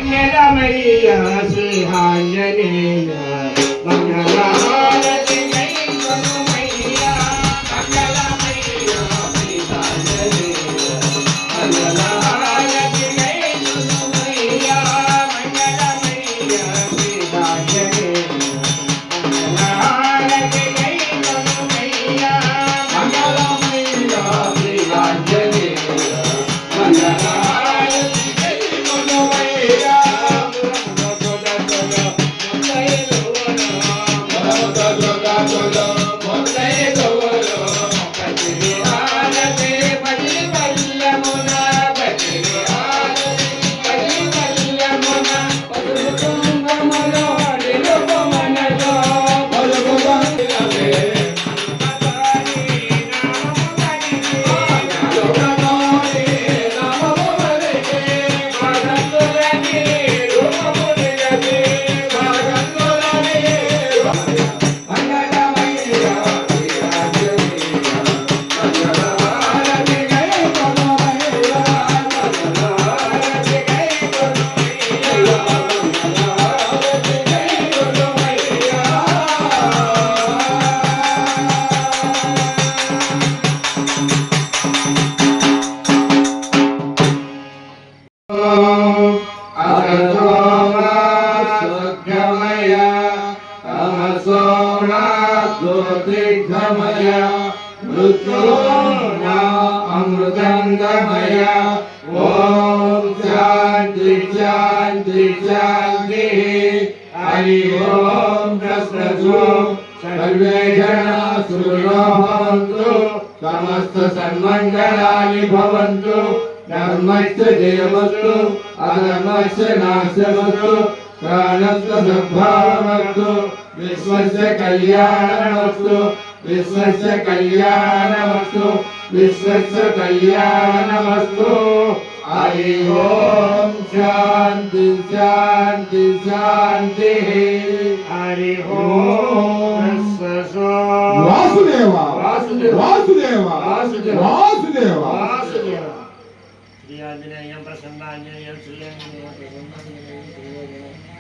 మంగళమయ్య శ్రీ ఆంజనేయ మంగళహారతి ज्योतिर्गमय मृत्युर्ना अमृतंगमय ओम शांति शांति शांति हरि ओम तत्सत् सर्वे जना सुखिनो भवन्तु समस्त सन्मंगलानि भवन्तु धर्मस्य जयमस्तु अधर्मस्य नाशमस्तु प्राणस्य सद्भावमस्तु विश्वस्य कल्याणमस्तु विश्वस्य कल्याणमस्तु विश्वस्य कल्याणमस्तु हरि ओम शांति शांति शांति हरि ओम वासुदेवा वासुदेवा वासुदेवा वासुदेवा श्री आंजनेयं प्रसन्नांजनेयं श्री आंजनेयं प्रसन्नांजनेयं